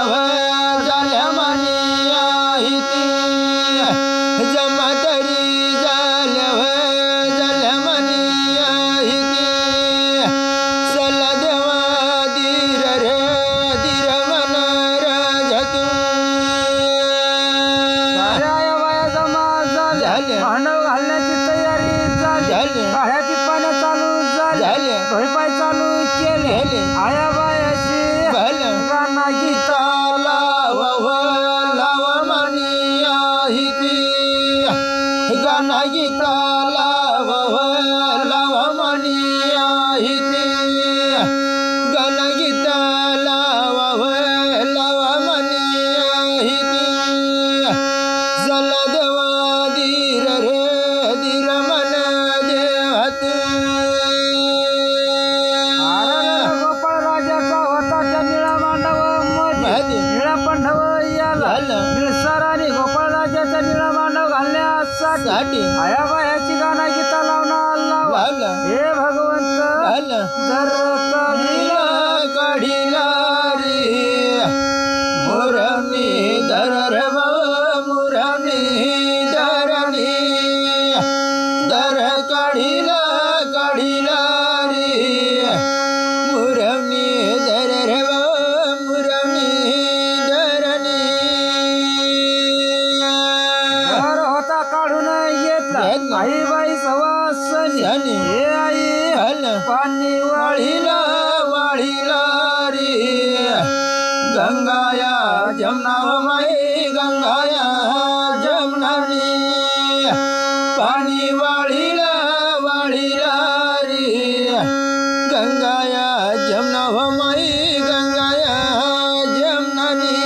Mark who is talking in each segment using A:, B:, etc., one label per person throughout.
A: झाल्या म्हणिया हिती जमतरी झाल्या म्हणिया हिती सल देवा धीर रे धीर मन राजतू
B: भांडव घालण्याची तयारी झाली काळ्या पिपाने चालू झाले ढोलपाय चालू केले आया बायाशी गाणा गीता
A: लाव म्हणिया हिती गाणा गीता लाव म्हणिया हिती गाणा गीता लाव म्हणिया हिती जल देवा धीर रे धीर मन देवात
B: गोपाळ राजाचा होता त्या निळा मांडव मध्ये निळा पांडव याला निळसर आणि गोपाळ राजाचा निळा मांडव घालण्यासाठी आया बायाची गाणा गीता लावला हे भगवंत जर
A: काढिला रे मुरवणी धर रे मुरवणी धरणी धर काढिला रे मुरवणी धर रे मुरवणी धरणी
B: घर होता काढून घेतला आई बाई सवासनी हे आई पाणी
A: वाळीला रे गंगाया जमना माई गंगाया जमनानी पाणी वाळीला रे गंगाया जमना माई गंगाया जमनानी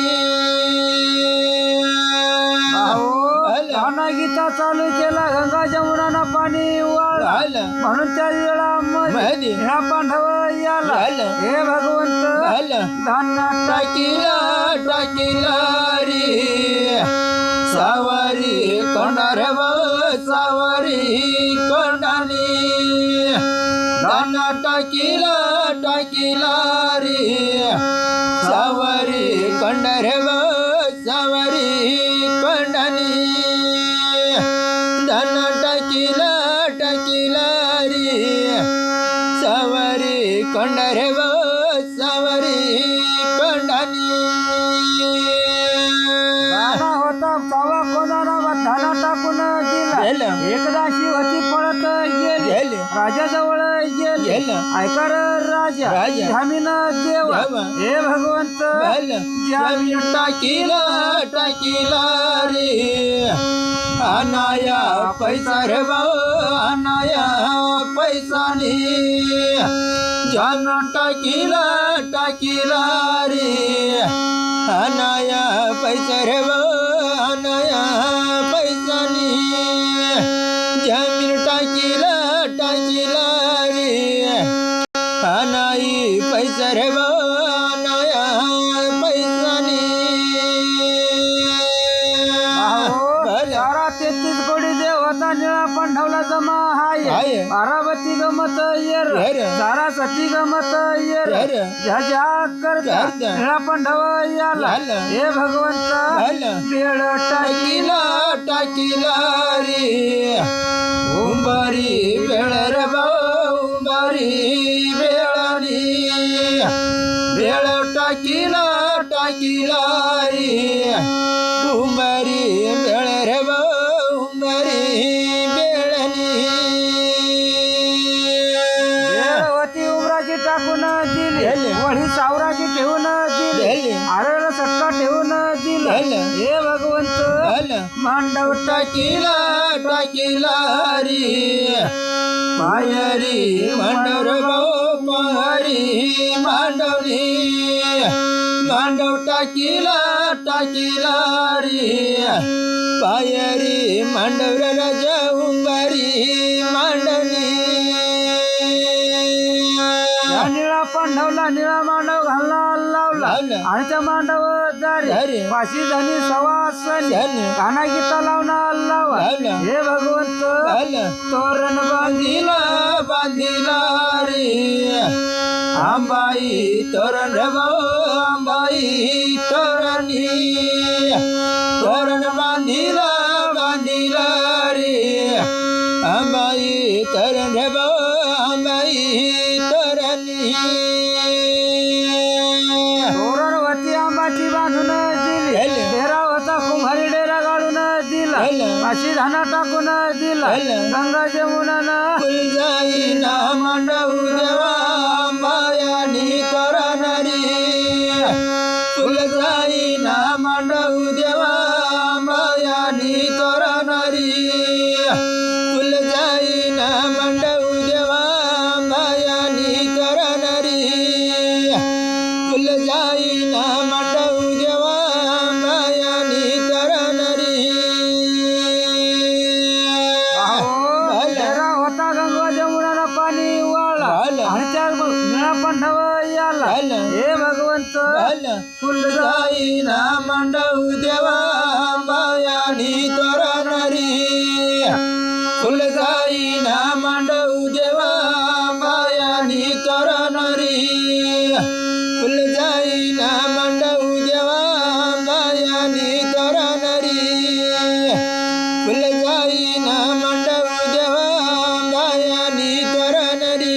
B: गाणा गीता चालू केला गंगा जमुना पाणी वाळ म्हणून त्या वेळामध्ये ह्या पांडव याला हे भगवंत धान्ना
A: टाकीला रे सावरी कोंडार सावरी कोंडानी दाना टाकीला रे सावरी कोंडार सावरी कोंडानी दाना टाकीला रे सावरी कोंडार सावरी कोंडानी
B: गाणा होता सावा कोणाला धाना टाकून दिला एकदाशी होती पळत गेली राजाजवळ गेली ऐकार राजा जामीन देवा हे भगवंत
A: जामीन टाकीला रे अनाया पैसा रे अनाया पैसानी जान टाकीला रे अनाया पैसा रे अनाया पैसानी जामीन टाकीला रे अनाई पैसा रे अनाया पैसानी
B: 33 कोटी देवता निळा पांडवला जमा हाय पार्वती गमत येर सारा सती गमत येर ज्या करता निळा पांडव याला हे भगवंत बेळ
A: टाकीला रे उंबारी बेळ रे उंबारी बेळानी बेळ टाकीला रे उंबारी बेळ रे उंबारी बेळनी
B: बेळवती उमराची टाकून दिली वळी सावराची ठेवून दिली आरळ सट्टा ठेवून दिला हे भगवंत मांडव
A: टाकीला रे पायरी मांडव पायरी मांडवली मांडव टाकीला रे पायरी मांडव राजा उंबारी मांडवली
B: निळा पांडवला निळा मांडव घालला लावला आणि त्या मांडव दारी पाशी झाली सवासनी गाणा गीता लावा हे भगवंत तोरण बांधिला रे आंबाई तोरण आंबाई तोरण
A: मालवानी तोरण बांधिला बांधिला रे आंबाई तरण रे आंबाई तरणी
B: तोरणवरती आंबाची बांधून दिली डेरा होता कुंभारी डेरा गाळून दिला अशी धाना टाकून दिला गंगा जमुनानं
A: फुलजाई ना मांडव देवा मायानी तरणरी फुलजाई ना मांडव देवा मायानी तरणरी फुलजाई ना मांडव देवा मायानी तरणरी फुलजाई ना मांडव देवा मायानी तरणरी
B: डेरा होता गंगा जमुनानं पाणी वाळला आणि त्या निळा पंढव याला हे भगवंत
A: फुलजाई ना मांडव देवा मायानी तरणरी फुलजाई ना मांडव देवा मायानी तरणरी फुलजाई ना मांडव देवा मायानी तरणरी फुलजाई ना मांडव देवा मायानी तरणरी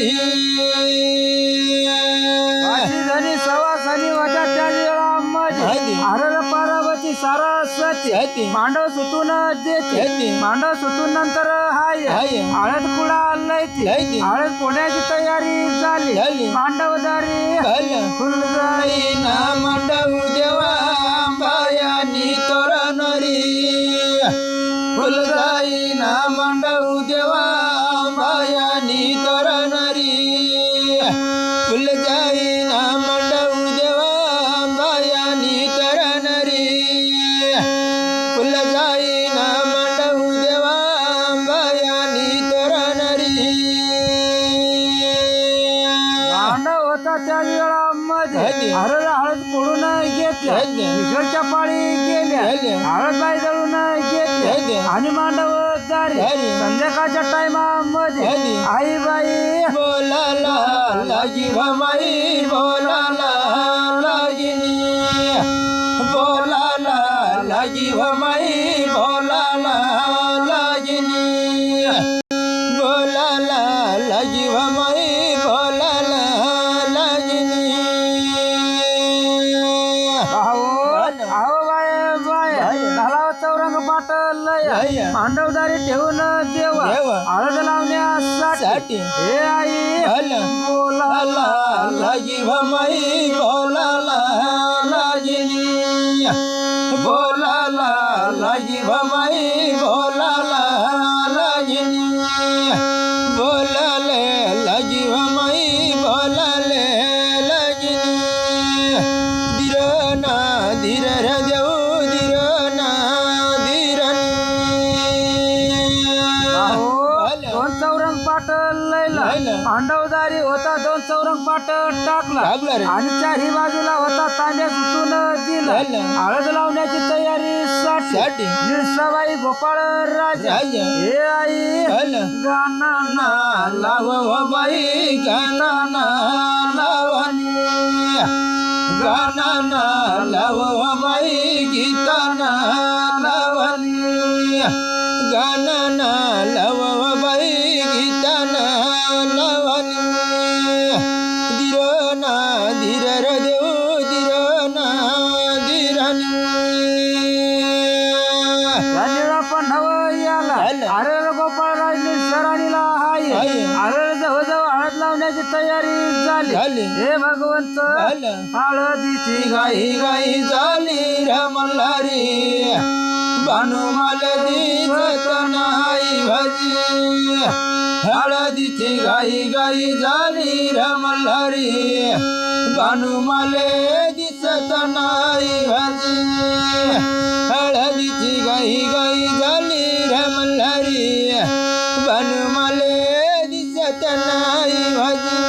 B: अशी जणी सवासनी होत्या त्या वेळामध्ये हरळ पार्वती सरस्वती मांडव सुतून देते मांडव सुतून नंतर हाय हळद कुडा लयती हळद पोण्याची तयारी झाली मांडवदारी
A: फुलजाई ना मांडव देवा मायानी तरणरी फुलजाई ना मांडव देवा मायानी तरणरी फुलजाई ना मांडव देवा मायानी तरणरी फुलजाई ना मांडव देवा मायानी तरणरी
B: मांडव होता त्या वेळामध्ये हरळ हळद पोळून घेतल्या ईश्वरच्या पाळी गेल्या हळद बाई दळून घेतल्या आणि मांडव दारी संध्याकाळच्या टायमामध्ये आई बाई
A: बोलाला लागी भमाई बोलाला लागिनी बोलाला लागी भमाई बोलाला लागिनी बोलाला लागी भमाई बोलाला लागिनी
B: चौरंग पाटलय मांडवदारी ठेवून देवा हळद लावण्यासाठी हे आई
A: बोलाला लागी भमाई बोलाला लागिनी बोलाला लागी भमाई बोलाला लागिनी बोलाले लागी भमाई बोलाले लागिनी धीरना धीर रे देऊ धीरना धीरनी
B: दोन चौरंग पाटलय मांडवदारी होता दोन चौरंग पाट टाकला आणि चारही बाजूला होता तांब्या सुटून दिला हळद लावण्याची तयारी साठी निळसाबाई गोपाळ राजा हे आई
A: गाना लाव बाई गाना लावणी गाना लाव बाई गीताना लावणी गाना लाव बाई गीताना लावणी धीरना धीर रे देऊ धीरना धीरनी
B: निळा पंढव याला हरळ गोपाळराज निळसराणीला हाय हरळ जवळजवळ हळद लावण्याची तयारी झाली हे भगवंत हळदीची
A: गाई गाई झाली रे मल्हारी भानुमाल दिसत नाही भजी हळदीची गाई गाई झाली रे मल्हारी भानुमाले दिसत नाही भजी हळदीची गाई गाई झाली रे मल्हारी भानुमाले दिसत नाही भजी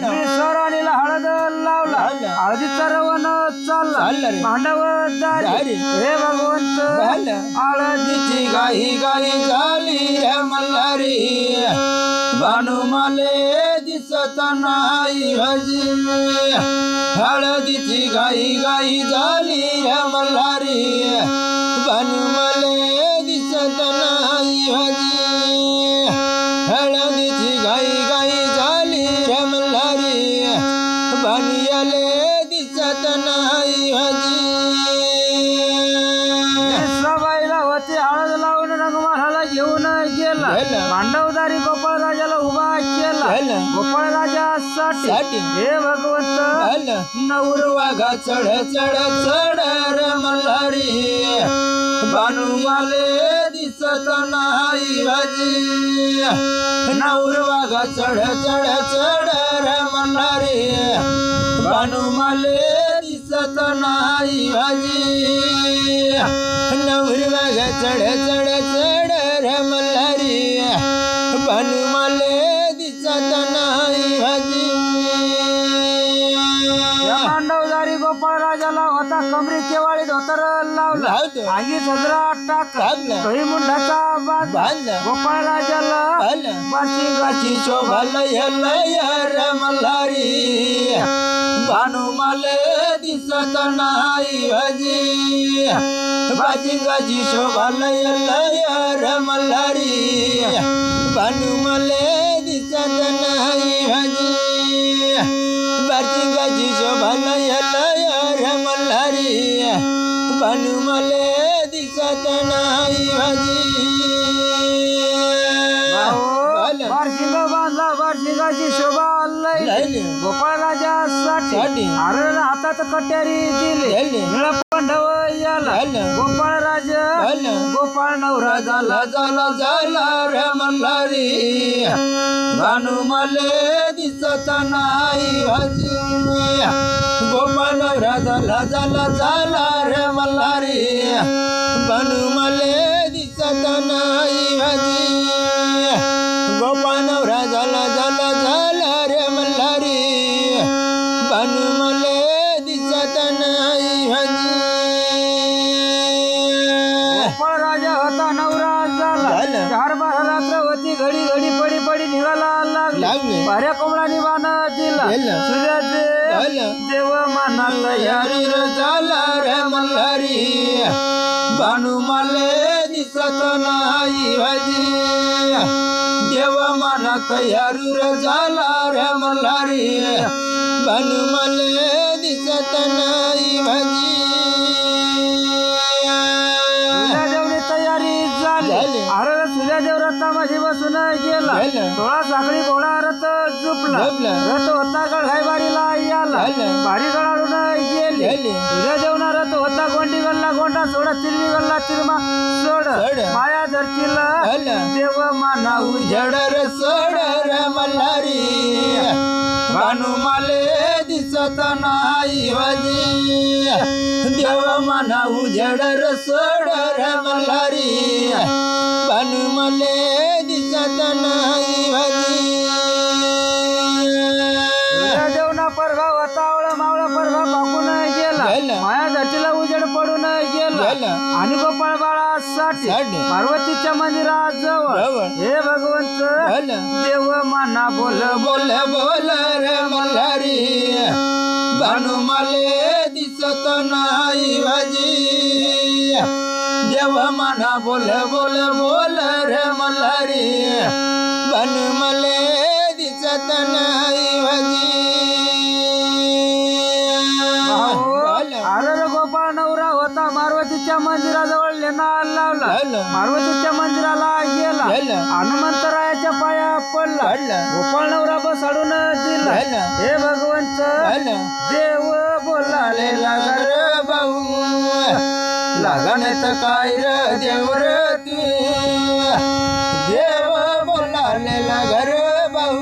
B: निळसराणीला हळद लावला हळदीचा रवण चालला मांडव दारी हे भगवंत
A: हळदीची गाई गाई झाली रे मल्हारी भानुमाले दिसत नाही भजी हळदीची गाई गाई झाली रे मल्हारी बनमले दिसत नाही भाजी हळदीची गाई गाई झाली रे मल्हारी बनयाले दिसत नाही भाजी
B: सबाईला होती हळद लावून रंगमाला घेऊन गेला मांडवदारी गोपाळ राजाला उभा केला गोपाळ राजासाठी हे भगवंत
A: नवर वाघा चढ चढ चढ रे मल्हारी बानुमाले दिसत नाही भाजी नवर वाघा चढ चढ चढ रे मल्हारी बानुमाले दिसत नाही भाजी नवर वाघा चढ चढ चढ रे मल्हारी बानुमाले दिसत नाही भाजी
B: मांडवदारी गोपाळ राजाला होता कमरी केवाळी धोतर लावला आगी सदरा टाकला कळी मुंडाचा बांधला गोपाळ राजाला
A: बाची शोभा लय रे मल्हारी भानुमाले दिसत नाही भाजी बाचिंगाची शोभा लय रे मल्हारी भानुमाले दिसत नाही भाजी बाचिंगाची शोभा लय रे मल्हारी भानुमाले दिसत नाही भाजी
B: बारशिंग बांधला बारशिंगाची शोभा लय गोपाळ राजासाठी अरे हातात कट्यारी दिली निळपंढव याला गोपाळ राजा गोपाळ नवरा
A: झाला झाला झाला रे मल्हारी भानुमाले दिसत नाही भाजी गोपाळ नवरा झाला झाला झाला रे मल्हारी भानुमाले दिसत नाही भाजी गोपाळ नवरा झाला झाला झाला रे मल्हारी भानुमाले दिसत नाही भाजी
B: गोपाळ राजा होता नवरा झाला 4-12 रात्र होती घडी घडी पडी पडी निघाला लागली भाऱ्या कोंबडानी बाण दिला सूर्य देव माना
A: तयारी झाला रे मल्हारी भानुमाले दिसत नाही भाजी देव माना तयारी झाला रे मल्हारी भानुमाले दिसत नाही भाजी
B: तयारी झाली अरे सूर्यदेव रथामध्ये बसून गेला 16 साखळी घोडा रथ झुपला रथ होता गळाईबारीला याला बारी गळाडून गेली सूर्यदेवना रथ होता गोंडी गल्ला गोंडा सोडा तिरवी गल्ला तिरमा सोड माया धरतीला देव माना
A: उजड रे सोड रे मल्हारी भानुमाले दिसत नाही भाजी देव माना उजड रे सोड रे मल्हारी भानुमाले दिसत नाही भाजी
B: सूर्यदेवना परघा होता मावळा परघा पाकून गेला माया धरतीला उजेड पडून गेला आणि गोपाळ बाळासाठी पार्वतीच्या मंदिराजवळ हे भगवंत देव माना बोल
A: बोल बोल रे मल्हारी भानुमाले दिसत नाही भाजी देव माना बोल बोल बोल रे मल्हारी भानुमाले दिसत नाही भाजी
B: अरे गोपाळ नवरा होता मारुतीच्या मंदिराजवळ लेणा लावला मारुतीच्या मंदिराला गेला हनुमंतरायाच्या पाया पडला गोपाळ नवरा बसाडून दिला हे भगवंत देव बोलाले
A: लागर भाऊ लागणत काय र देवर तू देव बोलाले लागर भाऊ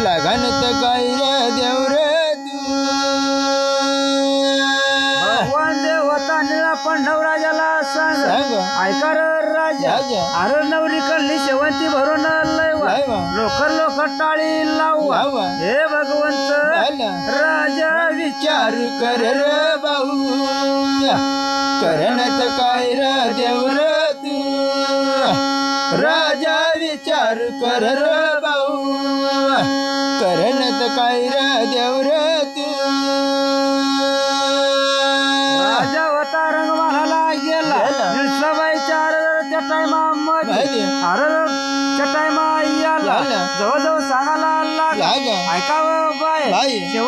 A: लागणत काय र देवर
B: भगवान देव होता निळा पंढव राजाला सांग ऐका राजा अरे नवरी कल्ली शेवंती भरून लयवा लोकर टाळी लाववा हे भगवंत राजा
A: विचार कर र भाऊ करणत काय र देवर तू राजा विचार कर र भाऊ करणत काय र देवर तू आई
B: शेवट